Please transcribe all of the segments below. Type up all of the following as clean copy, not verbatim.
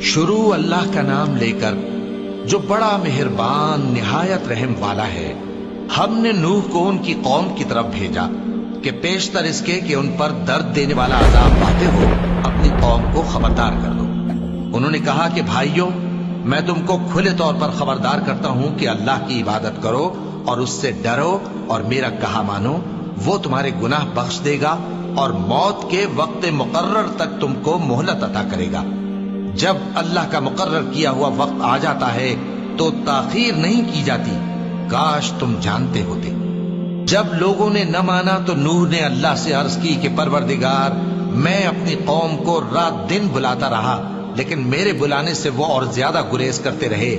شروع اللہ کا نام لے کر جو بڑا مہربان نہایت رحم والا ہے۔ ہم نے نوح کو ان کی قوم کی طرف بھیجا کہ پیشتر اس کے کہ ان پر درد دینے والا عذاب واقع ہو اپنی قوم کو خبردار کر دو۔ انہوں نے کہا کہ بھائیو، میں تم کو کھلے طور پر خبردار کرتا ہوں کہ اللہ کی عبادت کرو اور اس سے ڈرو اور میرا کہا مانو، وہ تمہارے گناہ بخش دے گا اور موت کے وقت مقرر تک تم کو مہلت عطا کرے گا۔ جب اللہ کا مقرر کیا ہوا وقت آ جاتا ہے تو تاخیر نہیں کی جاتی، کاش تم جانتے ہوتے۔ جب لوگوں نے نہ مانا تو نوح نے اللہ سے عرض کی کہ پروردگار، میں اپنی قوم کو رات دن بلاتا رہا لیکن میرے بلانے سے وہ اور زیادہ گریز کرتے رہے۔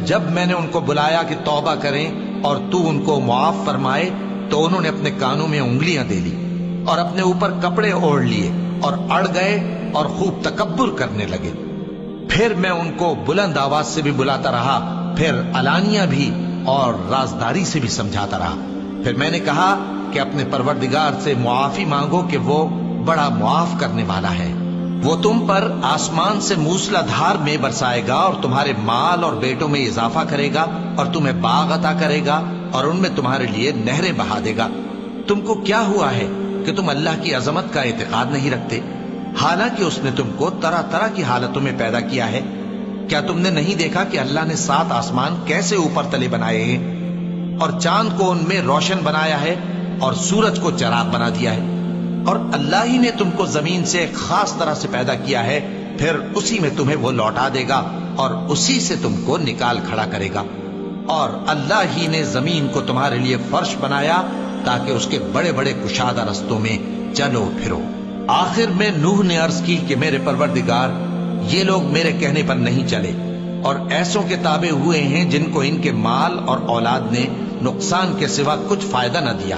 جب میں نے ان کو بلایا کہ توبہ کریں اور تو ان کو معاف فرمائے تو انہوں نے اپنے کانوں میں انگلیاں دے لی اور اپنے اوپر کپڑے اوڑھ لیے اور اڑ گئے اور خوب تکبر کرنے لگے۔ پھر میں ان کو بلند آواز سے بھی بلاتا رہا، پھر علانیہ بھی اور رازداری سے بھی سمجھاتا رہا۔ پھر میں نے کہا کہ اپنے پروردگار سے معافی مانگو کہ وہ بڑا معاف کرنے والا ہے۔ وہ تم پر آسمان سے موسلا دھار میں برسائے گا اور تمہارے مال اور بیٹوں میں اضافہ کرے گا اور تمہیں باغ عطا کرے گا اور ان میں تمہارے لیے نہریں بہا دے گا۔ تم کو کیا ہوا ہے کہ تم اللہ کی عظمت کا اعتقاد نہیں رکھتے، حالانکہ اس نے تم کو طرح طرح کی حالتوں میں پیدا کیا ہے؟ کیا تم نے نہیں دیکھا کہ اللہ نے 7 آسمان کیسے اوپر تلے بنائے ہیں اور چاند کو ان میں روشن بنایا ہے اور سورج کو چراغ بنا دیا ہے؟ اور اللہ ہی نے تم کو زمین سے ایک خاص طرح سے پیدا کیا ہے، پھر اسی میں تمہیں وہ لوٹا دے گا اور اسی سے تم کو نکال کھڑا کرے گا۔ اور اللہ ہی نے زمین کو تمہارے لیے فرش بنایا تاکہ اس کے بڑے بڑے کشادہ رستوں میں چلو پھرو۔ آخر میں نوح نے عرض کی کہ میرے پروردگار، یہ لوگ میرے کہنے پر نہیں چلے اور ایسوں کے تابع ہوئے ہیں جن کو ان کے مال اور اولاد نے نقصان کے سوا کچھ فائدہ نہ دیا،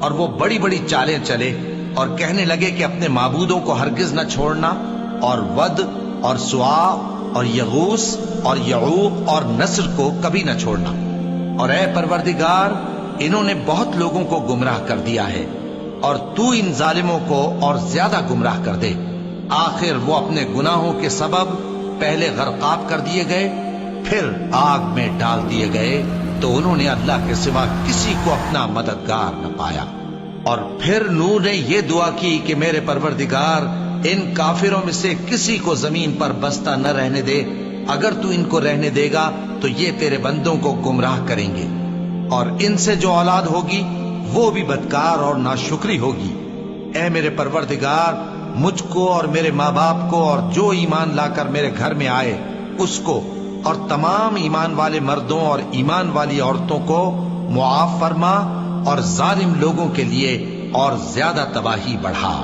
اور وہ بڑی بڑی چالیں چلے اور کہنے لگے کہ اپنے معبودوں کو ہرگز نہ چھوڑنا، اور ود اور سوا اور یغوث اور یعوق اور نصر کو کبھی نہ چھوڑنا۔ اور اے پروردگار، انہوں نے بہت لوگوں کو گمراہ کر دیا ہے اور تو ان ظالموں کو اور زیادہ گمراہ کر دے۔ آخر وہ اپنے گناہوں کے سبب پہلے غرقاب کر دیے گئے، پھر آگ میں ڈال دیے گئے، تو انہوں نے اللہ کے سوا کسی کو اپنا مددگار نہ پایا۔ اور پھر نوح نے یہ دعا کی کہ میرے پروردگار، ان کافروں میں سے کسی کو زمین پر بستا نہ رہنے دے، اگر تو ان کو رہنے دے گا تو یہ تیرے بندوں کو گمراہ کریں گے، اور ان سے جو اولاد ہوگی وہ بھی بدکار اور ناشکری ہوگی۔ اے میرے پروردگار، مجھ کو اور میرے ماں باپ کو اور جو ایمان لا کر میرے گھر میں آئے اس کو اور تمام ایمان والے مردوں اور ایمان والی عورتوں کو معاف فرما، اور ظالم لوگوں کے لیے اور زیادہ تباہی بڑھا۔